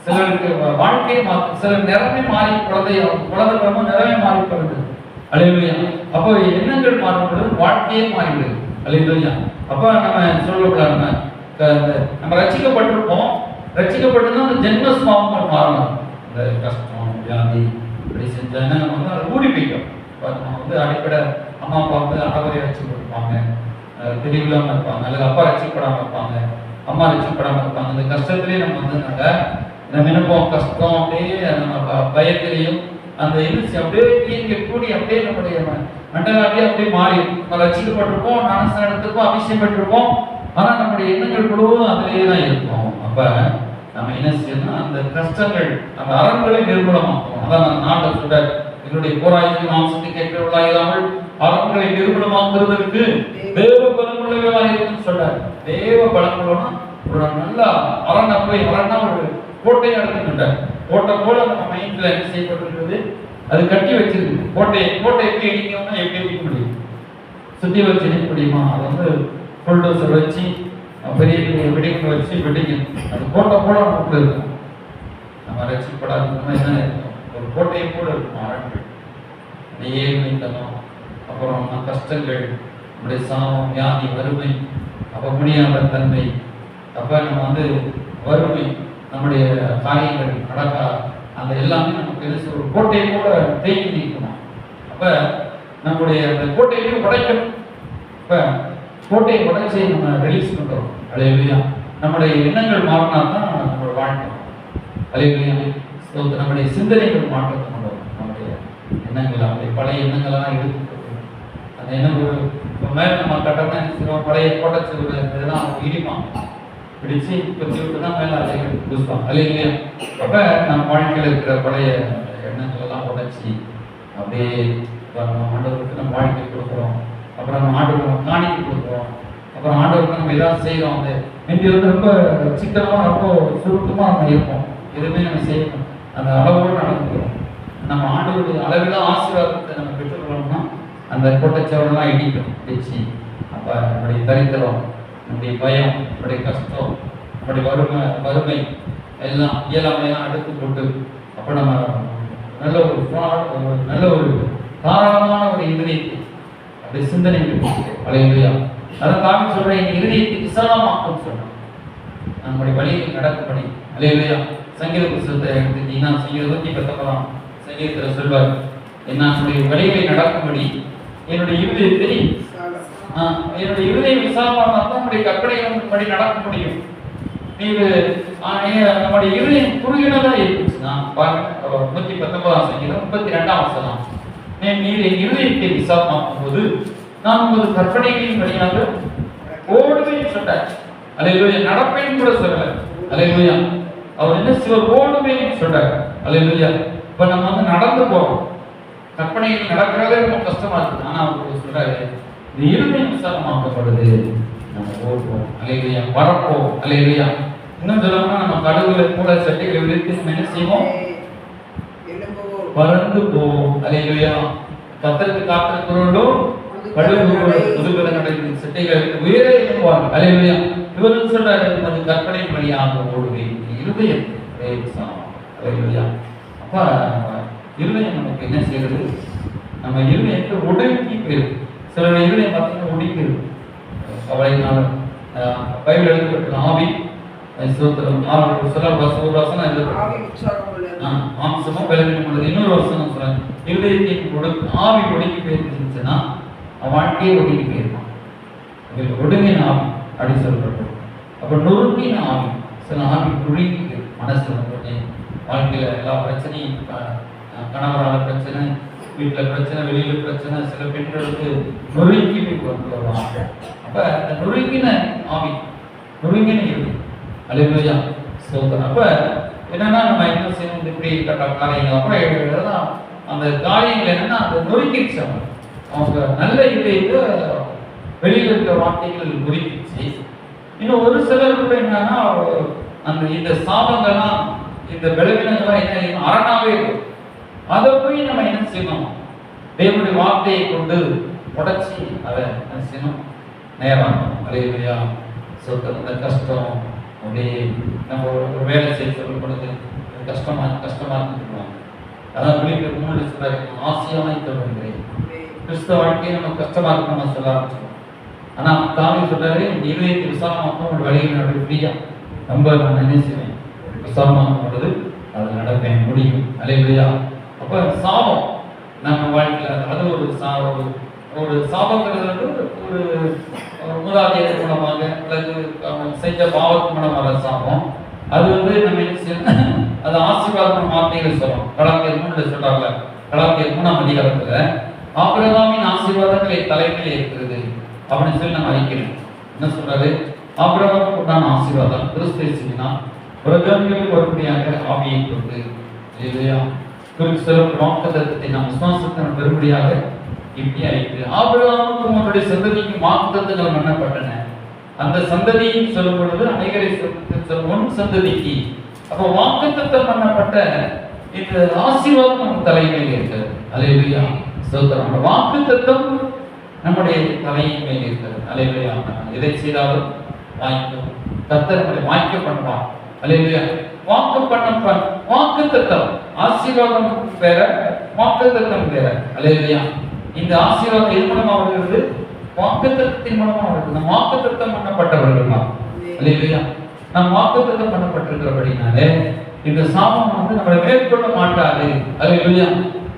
சிலருக்கு வாழ்க்கை சிலர் நிறமே மாறி குழந்தை நிறமே மாறிப்படுது. அல்லையா, அப்போ எண்ணங்கள் மாறும்பொழுது வாழ்க்கையே மாறிவிடுது. அல்லையா, அப்போ நம்ம சொல்லக்கூடாது, நம்ம ரட்சிக்கப்பட்டிருப்போம், ரட்சிக்கப்பட்டிருந்தா அந்த ஜென்மஸ்வாமங்கள் மாறணும். இந்த கஷ்டம் வியாதி இப்படி செஞ்சோன்னா நம்ம வந்து அதை ஊடி போய்க்கும். நம்ம வந்து அடிப்படை அம்மா அப்பா வந்து அறவரை ரட்சிக்கப்பட்டிருப்பாங்க, தெளிவில்லாமல் இருப்பாங்க, அல்லது அப்பா ரட்சிக்கப்படாமல் இருப்பாங்க, அம்மா ரட்சிக்கப்படாமல் இருப்பாங்க. இந்த கஷ்டத்துலேயே நம்ம வந்து நம்ம நினைப்போம், கஷ்டம் அப்படியே நம்ம பயத்திலையும் அந்த எதிர்ச்சி அப்படியே இயற்கை கூடி அப்படியே நம்முடைய மண்டலாட்டியே அப்படியே மாறி நம்ம ரட்சிக்கப்பட்டிருப்போம், ஞானஸ்நானம் எடுத்திருப்போம், அபிஷேகம் பெற்றிருப்போம். ஆனால் நம்முடைய எண்ணங்கள் முழுவதும் அதிலேயே தான் இருக்கும். அப்ப நம்ம என்ன செய்யணும், அந்த கஷ்டங்கள் அந்த அரண்களை நிர்மூலமாக்கும். அதான் அந்த நாட்டில் சொல்ற, எங்களுடைய போராயத்தில் மாம்சத்துக்கு ஏற்றவர்களாயிராமல் அரண்களை நிர்மூலமாக்குறதற்கு தேவ பலமுள்ளவையாக இருக்குன்னு சொல்றாரு. தேவ பலமுள்ளனா ஒரு நல்ல அரணை போய், அரண்னா ஒரு கோட்டையை எடுத்துக்கிட்டார். கோட்டை போல நம்ம மைண்ட்ல என்ன செய்யப்பட்டிருக்கிறது, அது கட்டி வச்சிருக்கு. கோட்டை எப்படி இடிக்கணும்னா எப்படி இடிக்க முடியும், சுத்தி வச்சு இடிக்க முடியுமா? அதை வந்து புல்டோசர் வச்சு பெரிய பெரிய வெடிக்க வச்சு வெடிக்கணும். அது கோட்டை போல நமக்கு இருக்கும். நம்ம ரசிக்கப்படாதுன்னா என்ன இருக்கும், ஒரு கோட்டையை போல இருக்கும் அரண்கள். ஏழ்மைத்தனம், அப்புறம் கஷ்டங்கள், நம்முடைய சாபம், வியாதி, வறுமை, அப்போ முடியாத தன்மை, அப்ப நம்ம வந்து வறுமை, நம்முடைய காரியங்கள் நடக்கா, அந்த எல்லாமே நமக்கு என்ன ஒரு கோட்டையை கூட தேங்கி நிற்கணும். அப்ப நம்முடைய அந்த கோட்டையையும் உடைக்கணும். இப்ப கோட்டையை உடைச்சி நம்ம ரிலீஸ் பண்றோம். அல்லேலூயா. நம்முடைய எண்ணங்கள் மாறினா தான் நம்மளோட வாழ்க்கை. அல்லேலூயா. நம்முடைய சிந்தனைகள் மாற்றத்தை கொண்டு வரும். நம்முடைய எண்ணங்கள், நம்முடைய பழைய எண்ணங்களெல்லாம் எடுத்து அந்த எண்ணங்கள் இப்போ மேலே நம்ம கட்டணம் என்ன செய்வோம், பழைய கோட்டை இதெல்லாம் இடிப்பாங்க, பிடிச்சு இப்பத்தி விட்டு தான் மேலே அதை புதுப்பாங்க. அல்லேலூயா. அப்ப நம்ம வாழ்க்கையில் இருக்கிற பழைய எண்ணங்கள் எல்லாம் உடைச்சி அப்படியே ஆண்டவருக்கு நம்ம வாழ்க்கை கொடுக்குறோம். அப்புறம் நம்ம ஆண்டவருக்கு காணிக்கை கொடுக்குறோம். அப்புறம் ஆண்டவருக்கு நம்ம ஏதாவது செய்கிறோம். அந்த முந்தி வந்து ரொம்ப சிக்கனமாக, ரொம்ப சுருக்கமாக நம்ம இருப்போம். எதுவுமே நம்ம செய்யணும், அந்த அளவோடு நடந்துக்கிறோம். நம்ம ஆண்டவருடைய அளவில ஆசீர்வாதத்தை நம்ம பெற்றுக்கொள்ளணும்னா அந்த கோட்டைச்சவரெல்லாம் இடிச்சு, அப்போ நம்முடைய தரித்திரம், நம்முடைய பயம், நம்முடைய கஷ்டம், நம்முடைய வறுமை எல்லாம் இயலாமையெல்லாம் அடுத்து போட்டு அப்போ நம்ம நல்ல ஒரு நல்ல ஒரு தாராளமான ஒரு இதயத்தை அப்படி சிந்தனை. அல்லேலூயா. அதான் தாவீது சொல்றேன், என் இதயத்தை விசாலமாக்கும் சொன்னான். நம்முடைய வழியில் நடக்கும்படி. அல்லேலூயா. சங்கீத புத்தகத்தை எடுத்துட்டீங்கன்னா சங்கீதம் 119 சங்கீதத்தில் சொல்வார், என்னுடைய வழிகளை நடக்கும்படி என்னுடைய இருதயம் விசாலமாக தான் நம்முடைய கற்பனைகளின்படி நடக்க முடியும். நம்முடைய இருதயம் குறுகினதா இருந்துச்சுன்னா பாருங்க, 119 சங்கீதம் 32 வசனம், நீர் என் இருதயத்தை விசாலமாக்கும் போது நான் உமது கற்பனைகளின் வழியாக ஓடுவேன் சொன்னார். அல்லேலூயா. நடப்பேன் கூட சொல்லல. அல்லேலூயா. அவர் என்ன சிவர் ஓடுவேன் சொல்றார். அல்லேலூயா. இப்ப நம்ம வந்து நடந்து போறோம், கற்பனைகள் நடக்கிறதே ரொம்ப கஷ்டமா இருக்கு. ஆனா அவர் சொல்றாரு, இந்த இருதயம் விசாலமாக்கப்படுது, நம்ம ஓடுவோம். அல்லேலூயா. வரப்போம். அல்லேலூயா. இன்னும் சொல்லணும்னா நம்ம கடவுளை கூட சட்டைகளை விரித்து நம்ம என்ன செய்வோம், பறந்து போவோம். அல்லேலூயா. கத்தருக்கு காத்திருக்கிறவர்களோ முதுகலை நடக்கும் சட்டைகளுக்கு உயர எழுவாங்க. அல்லேலூயா. இவர்கள் சொல்றாரு, அது கற்பனை வழியாக ஓடுவேன். இருதயம் அல்லேலூயா. அப்ப இருதயம் நமக்கு என்ன செய்யறது, நம்ம இருதயத்தை ஒடுங்கி போயிருக்கு. சில இருதயம் பார்த்தீங்கன்னா ஒடுங்கி இருக்கு. கவலையினால பைபிள் எழுதப்பட்ட ஆவி சூத்திரம் வசனம் மாம்சமும் பலவீனம் உள்ளது. இன்னொரு வசனம் சொல்றாங்க, இருதயத்தை ஆவி ஒடுங்கி போயிருந்துச்சுன்னா வாழ்க்கையை ஒடுங்கி போயிருப்பான். ஒடுங்கின ஆவி அப்படி சொல்லப்பட்டோம். அப்ப நொறுங்கின ஆவி, சில ஆவி ஒடுங்கி மனசு வந்து வாழ்க்கையில எல்லா பிரச்சனையும், கணவரால பிரச்சனை, வீட்டில் பிரச்சனை, வெளியில பிரச்சனை, சில பெண்களுக்கு நொறுங்கி கொண்டு வருவாங்க. அப்ப அந்த நொறுங்கின ஆவி, நொறுங்கின இருக்கு. அல்லேலூயா. ஸ்தோத்திரம். அப்ப என்னன்னா நம்ம என்ன செய்யணும், இப்படி காரியங்கள் அப்புறம் அந்த காரியங்கள் என்னன்னா அந்த நொறுக்கிடுச்சு. அவங்க நல்ல இதயத்தை வெளியில் இருக்கிற வார்த்தைகள் நொறுக்கிடுச்சு. இன்னும் ஒரு சிலர் கூட என்னன்னா அந்த இந்த சாபங்கள்லாம், இந்த பலவீனங்கள்லாம் என்ன அரணாவே இருக்கும். அதை போய் நம்ம என்ன செய்யணும், தேவனுடைய வார்த்தையை கொண்டு உடைச்சி அதை என்ன செய்யணும், நேரம். அல்லேலூயா. அந்த கஷ்டம் அப்படியே நம்ம ஒரு வேலை செய்ய சொல்லும் பொழுது கஷ்டமா இருந்துருவாங்க. அதான் வெளியில் முன்னாடி சொல்றாரு, ஆசையாய் தொடர்கிறேன். கிறிஸ்தவ வாழ்க்கையை நம்ம கஷ்டமா இருக்கு நம்ம சொல்ல ஆரம்பிச்சிடும். ஆனா தாவி சொல்றாரு, இருதயத்தை விசாலமாக்கும் ஒரு வழியில் நடப்பியா ரொம்ப நான் என்ன செய்வேன், விசாலமாக்கும் பொழுது அது நடப்பேன் முடியும். அல்லேலூயா. அப்ப சாபம் நம்ம வாழ்க்கையில் அது ஒரு சாபங்கிறது வந்து ஒரு மூதாதையர் மூலமாக அல்லது செஞ்ச பாவத்தின் மூலமாக சாபம். அது வந்து நம்ம என்ன செய்யணும், அது ஆசீர்வாதமான வார்த்தைகள் சொல்றோம். கலாத்தியர் 3 சொல்றாங்க, கலாத்தியர் 3ஆம் அதிகாரத்துல ஆபிரகாமின் ஆசீர்வாதங்களை தலைமையில் இருக்கிறது அப்படின்னு சொல்லி நம்ம அறிக்கிறோம். என்ன சொல்றாரு, ஆபிரகாமுக்கு உண்டான ஆசீர்வாதம் கிறிஸ்து இயேசுவினால் பிரஜாதிகளுக்கு வரும்படியாக ஆவியை கொண்டு இல்லையா கிறிஸ்தவ வாக்குத்தத்தத்தை நாம் விசுவாசத்தின் பெரும்படியாக இப்படி ஆயிற்று. ஆபிரகாமுக்கும் அவருடைய சந்ததிக்கும் வாக்குத்தத்தங்கள் பண்ணப்பட்டன. அந்த சந்ததியை சொல்லும் பொழுது அநேகரை ஒன் சந்ததிக்கு. அப்போ வாக்குத்தத்தம் பண்ணப்பட்ட இந்த ஆசீர்வாதம் நம்ம தலைமையில் இருக்கிறது. அல்லேலூயா. ஸ்தோத்திரம். அந்த வாக்குத்தத்தம் நம்முடைய தலையின் மேல் இருக்கிறது. அல்லேலூயா. எதை செய்தாலும் வாய்க்கும் கர்த்தர் நம்மளை வாய்க்க பண்ணுவான். அல்லேலூயா. வாக்குத்தத்தம் ஆசீர்வாதம் வேற, வாக்குத்தத்தம் வேற. அல்லேலூயா. இந்த ஆசீர்வாதம் எது மூலமா வருகிறது, வாக்குத்தத்தத்தின் மூலமா வருகிறது. நம் வாக்குத்தத்தம் பண்ணப்பட்டவர்கள் தான். அல்லேலூயா. நாம் வாக்குத்தத்தம் பண்ணப்பட்டிருக்கிறபடினாலே இந்த சாபம் வந்து நம்மளை மேற்கொள்ள மாட்டாது. அல்லேலூயா.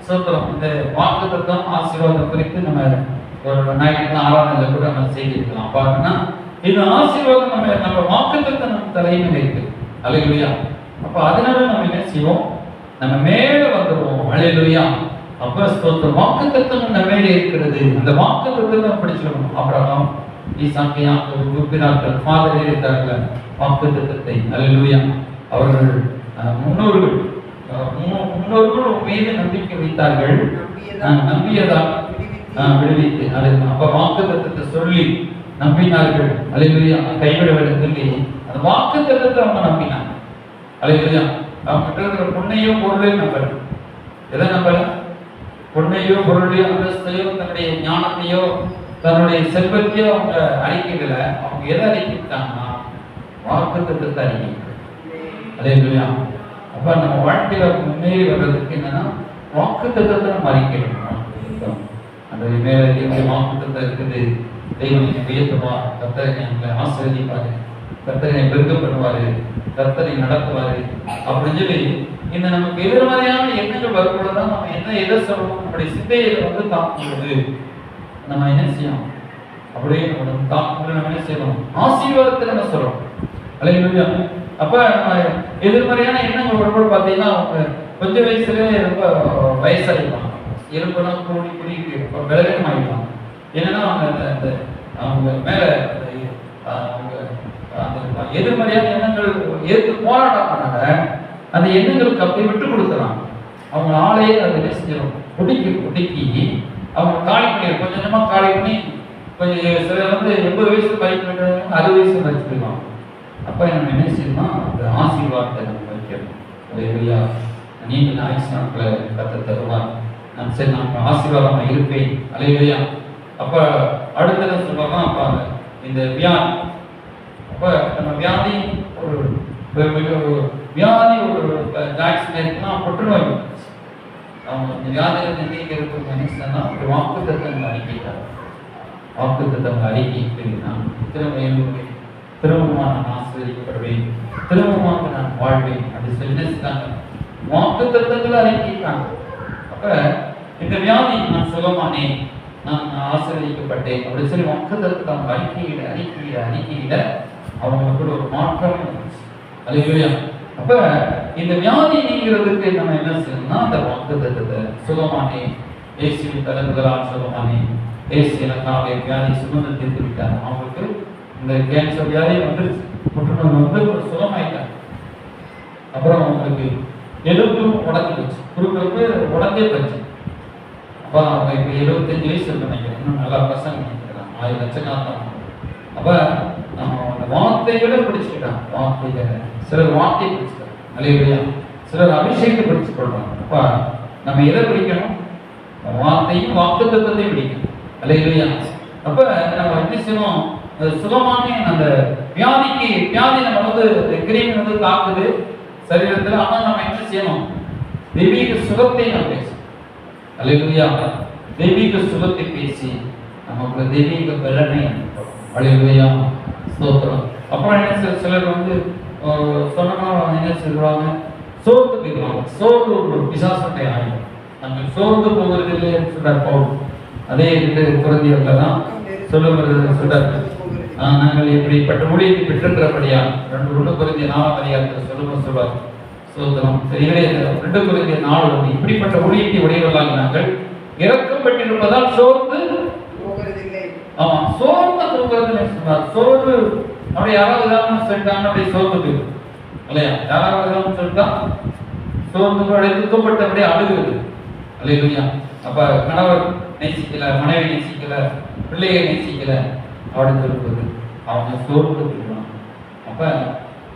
ஸ்தோத்திரம். இந்த வாக்குத்தத்தம் ஆசீர்வாதம் குறித்து நம்ம ஒரு ஞாயிற்றுக்கிழமை ஆராதனையில கூட நம்ம செய்திருக்கலாம். பாருங்கன்னா இந்த ஆசீர்வாதம் நம்ம வாக்குத்தத்தம் நம்ம தலைமையில் இருக்கு. அல்லேலூயா. அப்ப அதனால நம்ம என்ன செய்வோம், நம்ம மேல வந்துருவோம். அல்லேலூயா. அப்ப ஸ்தோத்திரம். வாக்குத்தத்தம் நம்ம மேலே இருக்கிறது. அந்த வாக்குத்தத்தத்தை நம்ம படிச்சுக்கணும். ஆபிரகாம், ஈசாக்கு, யாக்கோபு குப்பினார்கள் ஃபாதர் இருக்கிறார்கள் வாக்குத்தத்தத்தை. அல்லேலூயா. அவர்கள் முன்னோர்கள் மீது நம்பிக்கை வைத்தார்கள், நம்பியதால் விடுவித்து. அப்ப வாக்குத்தத்தத்தை சொல்லி நம்பினார்கள். அல்லேலூயா. கைவிடவில்லை சொல்லி அந்த வாக்குத்தத்தத்தை அவங்க நம்பினாங்க. அல்லேலூயா. அவங்க கிட்ட இருக்கிற பொண்ணையோ பொருளையும் நம்பல. எதை நம்பல? பொண்ணையோ பொருளையோ அந்தஸ்தையோ தன்னுடைய ஞானத்தையோ தன்னுடைய செல்வத்தையோ அவங்க அறிக்கைகள. அவங்க எதை அறிக்கிட்டாங்கன்னா வாக்குத்தத்தத்தை அறிக்கை. அல்லேலூயா. அப்ப நம்ம வாழ்க்கையில முன்னேறி வர்றதுக்கு என்னன்னா வாக்குத்தத்தத்தை நம்ம அறிக்கணும். அந்த மேல வாக்குத்தத்தம் இருக்குது. தெய்வம் உயர்த்துவா, கர்த்தர் எங்களை ஆசீர்வதிப்பாரு. கர்த்தரை பெருக்க பண்ணுவாரு, கர்த்தரை நடத்துவாரு அப்படின்னு சொல்லி இந்த நமக்கு எதிர்மறையான எண்ணங்கள் வரும்பொழுதுதான் நம்ம என்ன எதை சொல்லணும், நம்முடைய சிந்தையில வந்து தாக்கும்போது நம்ம என்ன செய்யணும், அப்படியே நம்ம தாக்கும்போது நம்ம என்ன செய்யணும், ஆசீர்வாதத்தை நம்ம சொல்லணும். அல்லேலூயா. அப்ப நம்ம எதிர்மறையான எண்ணங்கள் வரும்போது பார்த்தீங்கன்னா அவங்க கொஞ்சம் வயசுலேயே ரொம்ப வயசாகிடுவாங்க, எலும்பெல்லாம் கூடி கூடி விலகம் ஆகிடுவாங்க. ஏன்னா அவங்க அவங்க மேல அவங்க அந்த எதிர்மறையான எண்ணங்கள் ஏற்று போராடாமனால அந்த எண்ணங்களுக்கு அப்படி விட்டு கொடுத்துறாங்க. அவங்க ஆளையே அதை என்ன செஞ்சிடும், ஒடுக்கி அவங்க காலி பண்ணி கொஞ்சம் கொஞ்சமாக காலி பண்ணி கொஞ்சம் சிலர் வந்து 80 வயசுல பைக் பண்ணுறாங்க, 60 வயசுல வச்சுக்கலாம். அப்போ நம்ம என்ன செய்யணும், அந்த ஆசீர்வாதத்தை நம்ம வைக்கணும். அல்லேலூயா. நீண்ட ஆயுசு நாட்களை கத்த தருவார். நான் சரி நான் ஆசீர்வாதமாக இருப்பேன். அல்லேலூயா. அப்போ அடுத்தது சொல்லலாம். அப்போ இந்த வியாதி, அப்போ நம்ம வியாதி ஒரு வியாதி ஒரு ஜாக்சன் இருக்குன்னா புற்றுநோய் அவங்க வியாதிகள் நீங்கிறதுக்கு மனுஷன்னா ஒரு வாக்குத்தத்தங்கள் அறிக்கைட்டார். வாக்குத்தத்தங்கள் அறிக்கை திரும்பமாக நான் ஆசீர்வதிக்கப்படுவேன், திரும்பமாக நான் வாழ்வேன் அப்படி சொல்லி நினைச்சாங்க. வாக்குத்தத்தங்களை அறிக்கைட்டாங்க. அப்ப இந்த வியாதி நான் சுகமானேன், நான் ஆசீர்வதிக்கப்பட்டேன் அப்படி சொல்லி வாக்குத்தத்தம் அறிக்கையிட அவங்களுக்கு ஒரு மாற்றம் இருந்துச்சு. அல்லேலூயா. அப்ப இந்த வியாதி நீங்கிறதுக்கு நம்ம என்ன செய்யணும்னா அந்த வாக்குத்தத்தத்தை சுகமானேன், இயேசுவின் தழும்புகளால் சுகமானேன், இயேசு எனக்காக வியாதி சுமந்து தீர்த்து விட்டார். அவங்களுக்கு இந்த கேன்சர் வியாதி வந்துருச்சு, புற்றுநோய் வந்து சுகமாயிட்டாங்க. அப்புறம் அவங்களுக்கு எலும்பும் உடஞ்சி போச்சு, குறுக்களுக்கு உடஞ்சே போச்சு. அப்போ அவங்க இப்போ 75 வயசு நினைக்கிறேன், இன்னும் நல்லா பசங்க நினைக்கிறாங்க, 1000 லட்சக்கணக்கான. அப்போ நம்ம அந்த வார்த்தைகளை பிடிச்சிக்கிட்டாங்க. வார்த்தைகளை சிலர் வார்த்தையை பிடிச்சிட்டாங்க. அல்லேலூயா. சிலர் அபிஷேகத்தை பிடிச்சு கொள்றாங்க. அப்போ நம்ம எதை பிடிக்கணும், வார்த்தையும் வாக்குத்தத்தத்தையும் பிடிக்கணும். அல்லேலூயா. அப்போ நம்ம என்ன செய்யணும், சுகமான அந்த வியாதி நம்ம வந்து கிருமி வந்து தாக்குது சரீரத்தில். ஆனால் நம்ம என்ன செய்யணும், தெய்வீக சுகத்தை நம்ம பேசணும். அல்லேலூயா. தெய்வீக சுகத்தை பேசி நமக்கு தெய்வீக பலனை அனுப்பணும். அல்லேலூயா. ஸ்தோத்திரம். அப்புறம் என்ன சிலர் வந்து சொன்னா என்ன சொல்லுவாங்க, சோர்ந்து போயிடுவாங்க. சோர்வு ஒரு பிசாசுடைய ஆயுதம். நாங்கள் சோர்ந்து போகிறது இல்லைன்னு சொல்றார் பவுல். அதே 2 குழந்தைகள் தான் சொல்லுகிறது சொல்றார். நாங்கள் இப்படிப்பட்ட ஊழியத்தை பெற்றிருக்கிறபடியா 2 குழந்தைய 4ஆம் அதிகாரத்தில் சொல்லுவார். சோதனம் சரிகளே 2 குழந்தைய 4 இப்படிப்பட்ட ஊழியத்தை உடையவர்களாக நாங்கள் இறக்கப்பட்டிருப்பதால் சோர்ந்து போகிறதில்லை. ஆமா, சோர்ந்து போகிறது சொன்னார். சோர்வு அப்படி யாராவது ஏதாவது சொல்லிட்டாங்க, அப்படி சோர்ந்து போயிடும் இல்லையா? யாராவது ஏதாவது சொல்லிட்டா சோர்ந்து அப்படியே துக்கப்பட்டபடியே அழுகுது. அல்லேலூயா. அப்ப கணவர் நேசிக்கல, மனைவி நேசிக்கல, பிள்ளையை நேசிக்கல அப்படின்னு சொல்லுவது அவங்க சோர்ந்து போயிடுவாங்க. அப்ப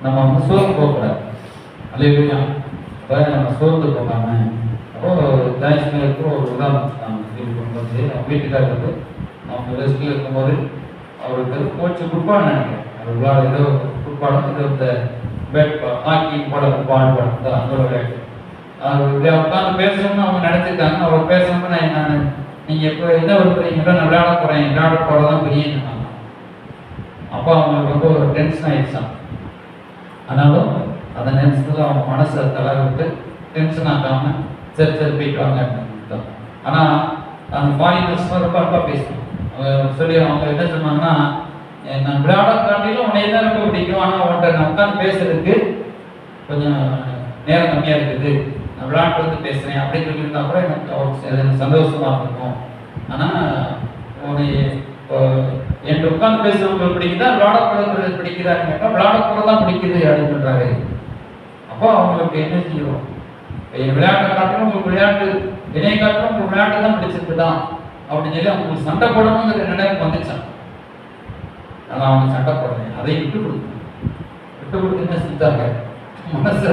நம்ம வந்து சோர்ந்து போகக்கூடாது. அல்லேலூயா. அப்ப நம்ம சோர்ந்து போகாம அப்போ ஜாய்ஸ்மேலுக்கு ஒரு உதாரணம் இருக்கும்போது அவங்க வீட்டுக்காரர் வந்து அவங்க ரெஸ்ட்ல இருக்கும்போது அவருக்கு கோச்சு குட்பாடு நினைக்கிறேன், அவர் ஏதோ குட்பாடம் ஏதோ இந்த பேட் ஹாக்கி போட பாடுபாடு அந்த விளையாட்டு அவர் உட்காந்து பேசணும்னு அவங்க நினைச்சிருக்காங்க. அவர் பேசணும்னு நான் நீங்க எப்போ என்ன விரும்புறீங்க, நான் விளையாட போறதான் பெரிய. அப்போ அவங்களுக்கு ரொம்ப ஒரு டென்ஷன் ஆயிடுச்சான். ஆனாலும் அதை நினைச்சதுல அவங்க மனசை தளர்விட்டு டென்ஷன் ஆகாம சரி போயிட்டு வாங்க அப்படின்னு. ஆனா அந்த ஃபாரினர்ஸ் ரொம்ப அன்பா பேசணும் சொல்லி அவங்க என்ன சொன்னாங்கன்னா, நான் விளையாட காட்டிலும் உன்னை தான் ரொம்ப பிடிக்கும், ஆனால் உன்ட்ட நான் உட்காந்து பேசுறதுக்கு கொஞ்சம் நேரம் கம்மியா இருக்குது, நான் விளையாட்டு வந்து பேசுறேன் அப்படின்னு சொல்லியிருந்தா கூட எனக்கு சந்தோஷமா இருக்கும். ஆனா உன்னை என்கிட்ட உட்காந்து பேசுறவங்களுக்கு பிடிக்குதா விளையாட போறது பிடிக்குதான்னு கேட்டா விளையாட போறதான் பிடிக்குது அப்படின்னு சொல்றாரு. அப்போ அவங்களுக்கு என்ன செய்யும், விளையாட்டை காட்டிலும் உங்களுக்கு விளையாட்டு, இணைய காட்டிலும் உங்களுக்கு விளையாட்டு தான் பிடிச்சிருக்குதான் அப்படின்னு சொல்லி அவங்களுக்கு சண்டை போடணுங்கிற நினைவு வந்துச்சான். ஆனால் அவங்க சண்டை போடுறேன் அதை விட்டு கொடுத்து என்ன செஞ்சாங்க, மனசை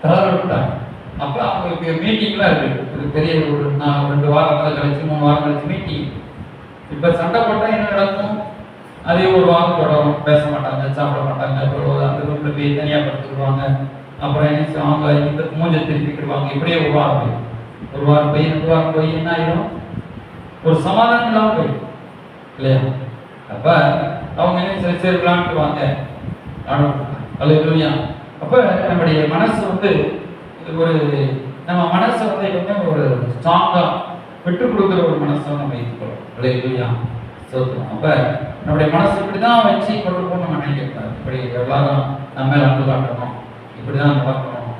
தளர விட்டாங்க. அப்போ அவங்களுக்கு மீட்டிங்லாம் இருக்கு, ஒரு பெரிய ஒரு 2 வாரம் கழிச்சு 3 வாரம் கழிச்சு மீட்டிங். இப்போ சண்டை போட்டால் என்ன நடக்கும், அதே ஒரு வாரம் தொடரும், பேச மாட்டாங்க, சாப்பிட மாட்டாங்க, அப்புறம் அந்த ரூம்ல போய் தனியாக படுத்துக்குவாங்க. அப்புறம் என்ன செய்வாங்க, இந்த மூஞ்சை திருப்பிக்கிடுவாங்க. இப்படியே ஒரு வாரம் போய் 2 வாரம் போய் என்ன ஆயிடும், ஒரு சமாதானம் இல்லாமல் போயிடும் இல்லையா? அப்ப அவங்க என்ன சரி விளையாண்டுவாங்க, அல்லேலூயா. அப்ப நம்முடைய மனசு வந்து ஒரு நம்ம மனசை வந்து எப்பவுமே ஒரு ஸ்ட்ராங்கா விட்டு கொடுக்குற ஒரு மனசை நம்ம வைத்துக்கிறோம். அல்லேலூயா. சோத்திரம். அப்ப நம்முடைய மனசு இப்படிதான் வச்சு கொண்டு போகணும் நம்ம நினைக்கிறோம். இப்படி எல்லாரும் நம்ம மேல அன்பு காட்டணும், இப்படிதான் நடக்கணும்,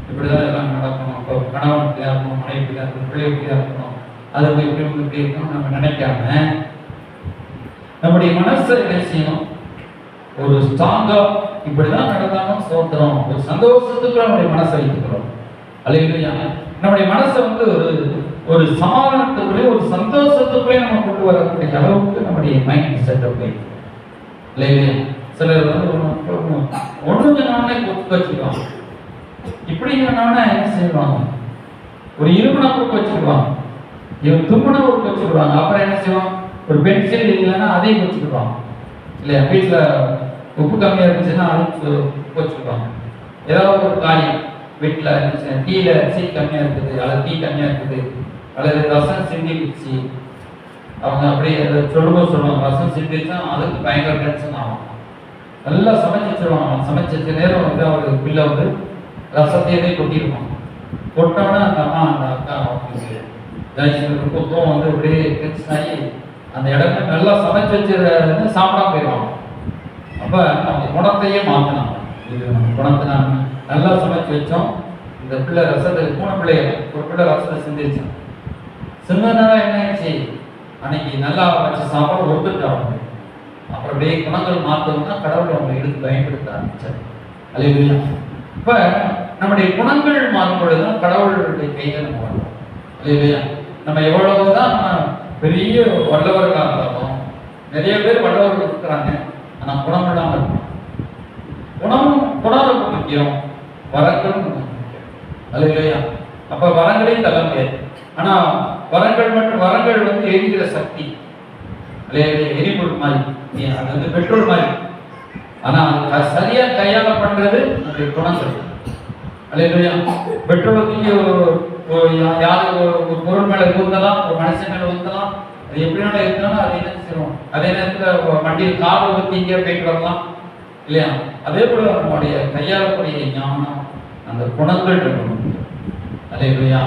இப்படிதான் எல்லாம் நடக்கணும், இப்போ கணவன் இப்படிதான் இருக்கணும், மனைவி இப்படிதான் இருக்கணும், பிள்ளை இப்படிதான் இருக்கணும், அது இப்படி இருக்கணும் நம்ம நினைக்காம நம்முடைய மனசை என்ன செய்யணும், ஒரு ஸ்ட்ராங்கா இப்படிதான் நடந்தாலும் சோத்திரம், ஒரு சந்தோஷத்துக்குள்ள நம்முடைய மனசை வைத்துக்கிறோம். அல்லேலூயா. நம்முடைய மனசை வந்து ஒரு சமாதானத்துக்குள்ளே ஒரு சந்தோஷத்துக்குள்ளே நம்ம கொண்டு வரக்கூடிய அளவுக்கு நம்முடைய மைண்ட் செட்டப் வைக்கும். இல்லையா? சிலர் வந்து ஒண்ணுங்கனாலே கொத்து வச்சுக்குவாங்க, இப்படிங்கிறனால என்ன செய்வாங்க, ஒரு இருமனா கொத்து வச்சுக்குவாங்க, இவன் தும்மனா கொத்து வச்சுக்குவாங்க. அப்புறம் என்ன செய்வாங்க, ஒரு பென்சில் இல்லைன்னா அதையும் வச்சுக்குவாங்க. இல்லையா? வீட்டில் உப்பு கம்மியாக இருந்துச்சுன்னா அதையும் வச்சுக்குவாங்க. ஏதாவது ஒரு காரியம் வீட்டில் இருந்துச்சு, டீல அரிசி கம்மியாக இருக்குது, அல்லது டீ கம்மியாக இருக்குது, அல்லது ரசம் சிந்திடுச்சு, அவங்க அப்படியே சொல்லுவாங்க ரசம் சிந்திச்சா அதுக்கு பயங்கர டென்ஷன் ஆகும். நல்லா சமைச்சிருவாங்க, சமைச்ச நேரம் வந்து அவர் பிள்ளை வந்து ரசத்தையே கொட்டிடுவாங்க. கொட்டோன்னா அந்த அம்மா அந்த அக்கா கொத்தம் வந்து அப்படியே டென்ஷன் ஆகி அந்த இடத்துல நல்லா சமைச்சு வச்சு சாப்பிடாம போயிடுவாங்க. அப்போ நம்ம குணத்தையே மாற்றினாங்க. இது நம்ம குணத்தை நாம நல்லா சமைச்சு வச்சோம், இந்த பிள்ளை ரசத்தை 3 பிள்ளைய ஒரு பிள்ளை ரசத்தை சிந்திச்சோம், சின்னதாக என்ன ஆயிடுச்சு, அன்னைக்கு நல்லா வச்சு சாப்பாடு ஒத்துட்டாங்க. அப்புறம் அப்படியே குணங்கள் மாற்றணும்னா கடவுள் அவங்க எடுத்து பயன்படுத்த ஆரம்பிச்சார். அல்லேலூயா. இப்போ நம்முடைய குணங்கள் மாறும்பொழுதுதான் கடவுளுடைய கையில் நம்ம வரணும். அல்லேலூயா. நம்ம எவ்வளவுதான் நம்ம பெரிய வல்லவர்களாக இருந்தாலும் நிறைய பேர் வல்லவர்கள் இருக்கிறாங்க, ஆனால் குணம் இல்லாமல் இருக்கும். குணம் ரொம்ப முக்கியம், வரங்களும் ரொம்ப முக்கியம். அல்லேலூயா. அப்ப வரங்களையும் தள்ள முடியாது. ஆனா வரங்கள் வந்து எரிகிற சக்தி, எரிபொருள் மாதிரி, அது வந்து பெட்ரோல் மாதிரி. ஆனா அது சரியா கையாள பண்றது அந்த குணங்கள். அல்லேலூயா. பெட்ரோலுக்கு யாரு ஒரு பொருள் மேல ஊத்தலாம், ஒரு மனுஷன் மேல ஊத்தலாம், அது எப்படினாலும் இருந்தாலும் அதை என்ன செய்யணும், அதே நேரத்தில் வண்டியில் கார் ஊற்றி இங்கே போயிட்டு வரலாம் இல்லையா? அதே போல நம்முடைய கையாளக்கூடிய ஞானம், அந்த குணங்கள் இருக்கணும். அல்லேலூயா.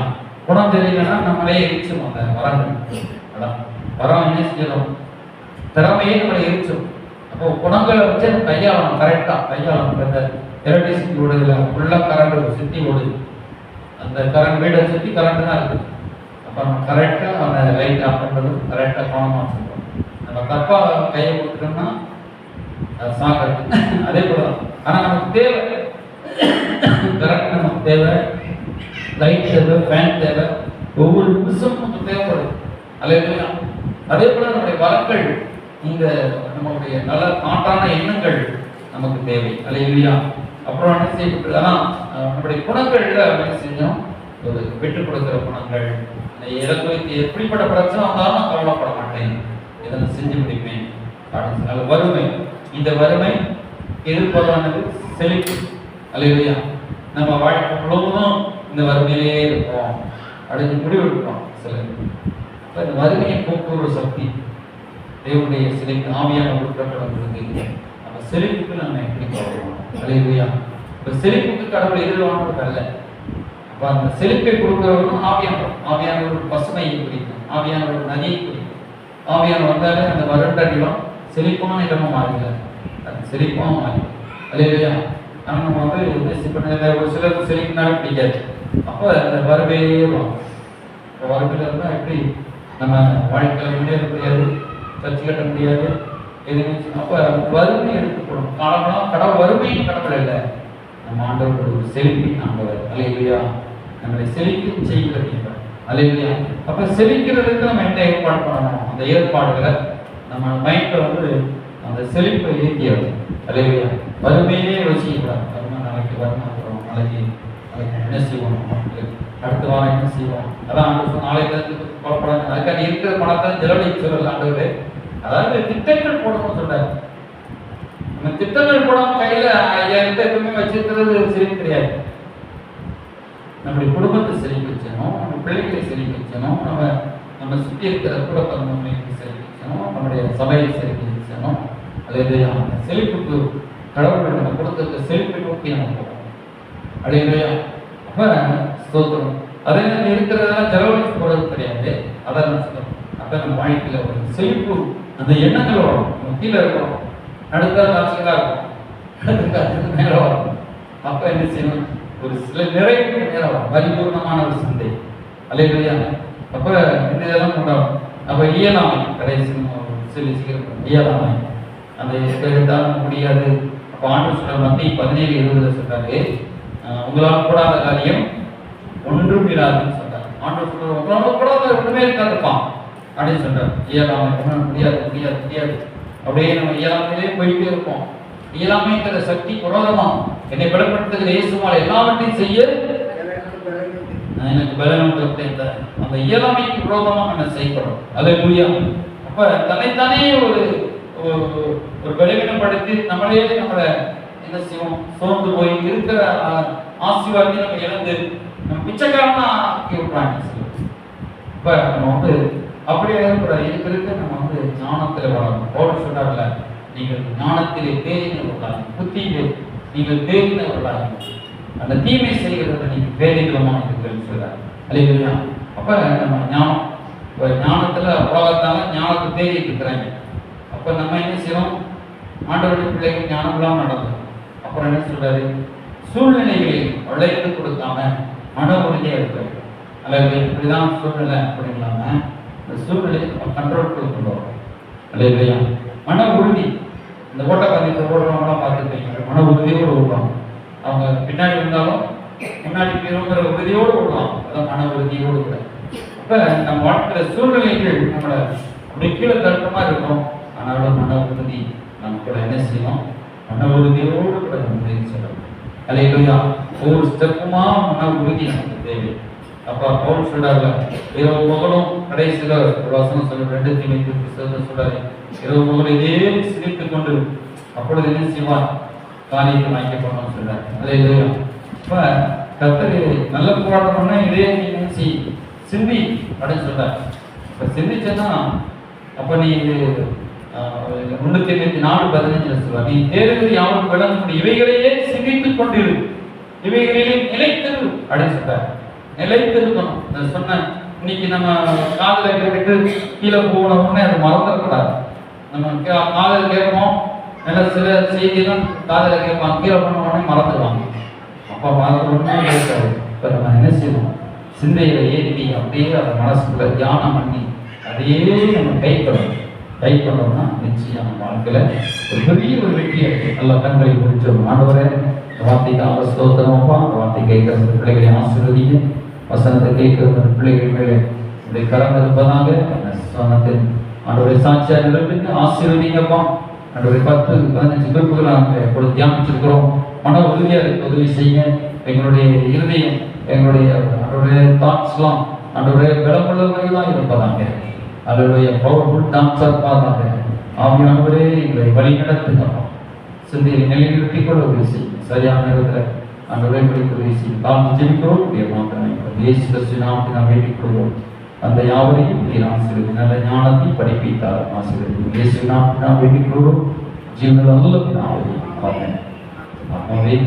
குணம் தெரியலன்னா நம்மளே எரிச்சோம். அந்த வரங்கள் அதான் வரம் என்ன செய்யணும், திறமையே நம்மளை எரிச்சோம். அப்போ குணங்களை வச்சு நம்ம கையாளணும், கரெக்டாக கையாளணும். இந்த எலக்ட்ரிசிட்டி ஓடுதுல ஃபுல்லாக கரண்ட் சுற்றி ஓடுது, அந்த கரண்ட் வீடை சுற்றி கரண்ட் தான் இருக்குது. அப்போ நம்ம கரெக்டாக அந்த லைட் ஆஃப் பண்ணுறது கரெக்டாக கவனமாக சொல்லுவோம். நம்ம தப்பாக கையை கொடுத்துட்டோம்னா அது சாக்கிறது. அதே போல தான். ஆனால் நமக்கு தேவை கரெக்ட், நமக்கு தேவை லைட் தேவை, ஃபேன் தேவை, ஒவ்வொரு நிமிஷமும் நமக்கு தேவைப்படுது. அல்லேலூயா. அதே போல நம்முடைய வரங்கள், இந்த நம்முடைய நல்ல காட்டான எண்ணங்கள் நமக்கு தேவை. அல்லேலூயா. அப்புறம் என்ன செய்யப்பட்டதெல்லாம் நம்முடைய குணங்கள்ல என்ன செஞ்சோம், ஒரு பெற்றுக் கொடுக்கிற குணங்கள். எனக்கு எப்படிப்பட்ட பிரச்சனை வந்தாலும் நான் கவலைப்பட மாட்டேன், இதை நான் செஞ்சு முடிப்பேன் அப்படின்னு சொன்னால வறுமை, இந்த வறுமை எதிர்பாரானது செழிப்பு. அல்லேலூயா. நம்ம வாழ்க்கை முழுவதும் இந்த வறுமையிலேயே இருப்போம் அப்படின்னு முடிவெடுப்போம் சிலர். இந்த வறுமையை போக்குவர சக்தி தேவனுடைய சிலைக்கு ஆவியான உட்படுறது. நம்ம செழிப்புக்கு நம்ம எப்படி போகிறோம்? அல்லேலூயா. இப்போ செழிப்புக்கு கடவுள் எதிர்வானது அல்ல. அப்போ அந்த செழிப்பை கொடுக்கிறவரும் ஆவியான ஒரு பசுமையை குறிக்கும், ஆவியான ஒரு நதியை குறிக்கும். ஆவியான வந்தாலே அந்த வறண்ட நிலம் செழிப்பான இடமா மாறுங்க, அது செழிப்பாக மாறி. அல்லேலூயா. ஆனால் நம்ம வந்து ஒரு சிலருக்கு செழிப்புனாலும் பிடிக்காது. அப்போ அந்த வறுமையே வரும். இப்போ வறுமையில் இருந்தால் எப்படி நம்ம வாழ்க்கையில் முன்னேற முடியாது, சர்ச்சை கட்ட முடியாது, எதுவுமே. அப்போ வறுமை எடுத்துக்கணும். காலம்லாம் கடவுள் வறுமையும் கடவுள் இல்லை, நம்ம ஆண்டவர் ஒரு செழிப்பின் ஆண்டவர். அல்லேலூயா. நம்மளை செழிப்பு செய்கிறது. அல்லேலூயா. அப்போ செழிக்கிறதுக்கு நம்ம என்ன ஏற்பாடு பண்ணணும், அந்த ஏற்பாடுகளை நம்ம மைண்டில் வந்து அந்த செழிப்பை இயக்கியது. அல்லேலூயா. வறுமையே யோசிக்கக்கூடாது. வறுமை நாளைக்கு வரணும், நாளைக்கு என்ன செய்வோம், அடுத்த வாரம் என்ன செய்வோம், அதான் ஆண்டு நாளைக்கு குழப்படாது. அதுக்காக இருக்கிற பணத்தை செலவழிக்க சொல்லல ஆண்டவர். அதாவது திட்டங்கள் போடணும்னு சொல்றாரு. நம்ம திட்டங்கள் போடாம கையில 5000 எப்பவுமே வச்சிருக்கிறது செழிப்பு கிடையாது. நம்முடைய குடும்பத்தை செழிக்க வச்சணும், நம்ம பிள்ளைகளை செழிக்க வச்சணும், நம்ம சுற்றி இருக்கிற கூட தன்மையை செழிக்க வச்சணும், நம்முடைய சபையை செழிக்க வச்சணும். அல்லது செழிப்புக்கு கடவுள் நம்ம கொடுத்த செழிப்பை நோக்கி நம்ம போவோம். அல்லேலூயா. அப்ப ஸ்தோத்திரம். அதே நேரம் இருக்கிறதெல்லாம் செலவழிச்சு போறது கிடையாது. அதான் சொல்றோம். அப்ப நம்ம வாழ்க்கையில ஒரு செழிப்பு, அந்த எண்ணங்கள் வரும். நம்ம கீழே இருக்கிறோம், அடுத்த காட்சிகளா இருக்கும், அடுத்த காட்சிக்கு மேல வரும். அப்ப என்ன செய்யணும்? ஒரு சில நிறைவு நேரம் வரும், பரிபூர்ணமான ஒரு சிந்தை. அல்லேலூயா. அப்ப இந்த இதெல்லாம் கொண்டாடும். அப்ப இயலாமை, கடைசி சீக்கிரம் இயலாமை, அந்த எடுத்தாலும் முடியாது. அப்ப ஆண்டு சொல்ற மத்திய 17:20 சொல்றாரு, உங்களால் கூடாத காரியம் ஒன்றும் இராதுன்னு சொல்றாரு. ஆண்டு சொல்ற உங்களால் கூடாத ஒன்றுமே இருக்காதுப்பான் அப்படின்னு சொல்றாரு. இயலாமை முடியாது முடியாது முடியாது அப்படியே நம்ம இயலாமையிலே போயிட்டே இருப்போம். இயலாமைங்கிற சக்தி புரோதமா என்னை பலப்படுத்துகிற இயேசுவால் எல்லாவற்றையும் செய்ய எனக்கு பலன் அந்த இயலாமைக்கு விரோதமா நம்ம செய்யப்படும். அல்லேலூயா. அப்ப தன்னைத்தானே ஒரு பலவீனப்படுத்தி நம்மளே நம்மளை என்ன செய்வோம், சோர்ந்து போய் இருக்கிற ஆசீர்வாதத்தை நம்ம இழந்து நம்ம பிச்சைக்காரனா ஆக்கி விடுறாங்க. இப்ப நம்ம அப்படியே இருக்கிறது நம்ம ஞானத்துல வளரும். பவுல் சொல்றாங்கல்ல, நீங்கள் ஞானத்திலே தேறினவர்களாக, புத்தியிலே நீங்கள் தேறினவர்களாக, அந்த தீமை செய்கிறத நீங்க பேரிடமான இருக்குன்னு சொல்றாரு. அல்லேலூயா. அப்ப நம்ம ஞானம், இப்ப ஞானத்துல உலகத்தால ஞானத்தை தேடிட்டு இருக்கிறாங்க. அப்ப நம்ம என்ன செய்யணும்? ஆண்டவருடைய பிள்ளைகள் ஞானம் இல்லாம நடந்தோம். அப்புறம் என்ன சொல்றாரு? சூழ்நிலைகளில் உழைத்து கொடுக்காம மன உறுதியா இருக்கிறது. அல்லது இப்படிதான் சூழ்நிலை அப்படிங்களாம இந்த சூழ்நிலையை நம்ம கண்ட்ரோல் கொண்டு வரோம். அல்லேலூயா. மன உறுதி. இந்த ஓட்டப்பந்தயத்தை ஓடுறவங்களாம் பார்த்துருக்கீங்க, மன உறுதியோடு ஓடுவாங்க. அவங்க பின்னாடி இருந்தாலும் முன்னாடி போயிருங்கிற உறுதியோடு ஓடுவாங்க. அதான் மன உறுதியோடு கூட. அப்ப நம்ம வாழ்க்கையில சூழ்நிலைகள் நம்மளை அப்படி கீழே தடுத்த மாதிரி இருக்கும். ஆனாலும் மன உறுதி நம்ம கூட என்ன செய்யணும்? மன உறுதியோடு கூட நம்ம சொல்லணும். அல்லேலூயா. ஒவ்வொரு ஸ்டெப்புமா மன உறுதி நமக்கு தேவை. அப்ப பவுல் சொல்றாங்க, இரவு பகலும் கடைசியில ஒரு வசனம் சொல்ற 2 தீமோத்தேயு சொல்றாரு, இரவு பகலும் இதே சிரித்துக் கொண்டு அப்பொழுது என்ன செய்வார்? காரியத்தை வாங்கிக்கணும்னு சொல்றாரு. அல்லேலூயா. அப்ப கர்த்தர் நல்ல போராட்டம்னா இதே நினைச்சு சிந்தி அப்படின்னு சொல்றாரு. இப்ப சிந்திச்சேன்னா அப்ப நீ 3:4:15 சொல்றாரு, நீ தேர்வு யாரும் விளங்க இவைகளையே சிந்தித்துக் கொண்டிரு, இவைகளிலே நிலைத்திரு அப்படின்னு சொல்றாரு. நிலைத்திருக்கணும். நான் சொன்னேன், இன்னைக்கு நம்ம காதல கேட்டுட்டு கீழே போன உடனே அதை மறந்துடக்கூடாது. நம்ம காதல் கேட்போம், நல்ல சில செய்தியெல்லாம் காதல கேட்பாங்க, கீழே போன உடனே மறந்துடுவாங்க. அப்போ மறந்த உடனே கேட்காது. இப்போ நம்ம என்ன செய்யணும்? சிந்தையில ஏற்றி அப்படியே அதை மனசுக்குள்ள தியானம் பண்ணி அதையே நம்ம கை பண்ணோம்னா நிச்சயம் நம்ம வாழ்க்கையில ஒரு பெரிய ஒரு வெற்றியை நல்ல கண்களை முடிச்சோம். ஆண்டவரே, வார்த்தைக்கு அவர் ஸ்தோத்திரமப்பா. அந்த வார்த்தை கேட்கிற பிள்ளைகளை ஆசீர்வதிங்க. வசனத்தை கேட்கிற பிள்ளைகள் மேலே உடைய கரம் இருப்பதாக வசனத்தின் ஆண்டவரை சாட்சியா நிறுத்துங்க. ஆசீர்வதிங்கப்பா. ஆண்டவரை 10-15 குறிப்புகள் நாங்கள் இப்பொழுது தியானிச்சிருக்கிறோம். மன உறுதியா இருக்க உதவி செய்யுங்க. எங்களுடைய இருதயம், எங்களுடைய தாட்ஸ்லாம் ஆண்டவரே பலமுள்ளவைதான் இருப்பதாக, அதனுடைய பவர்ஃபுல் டான்ஸர் பாதாக ஆவியானவரே எங்களை வழி நடத்துங்கப்பா. சிந்தையை நிலைநிறுத்திக் கொள்ள உதவி செய்யும். சரியான நேரத்தில் அந்த உரைப்படிக்கு உதவி செய்யும். தாழ்ந்து ஜெபிக்கிறோம். இயேசு கிறிஸ்து நாமத்தில் நாம் வேண்டிக் கொள்வோம். அந்த யாவரையும் நீர் ஆசீர்வதி, நல்ல ஞானத்தை படிப்பித்தார் ஆசீர்வதி. இயேசு நாமத்தில் நாம் வேண்டிக் கொள்வோம். ஜீவனில் நல்ல பிதாவே. ஆமென். ஆமென்.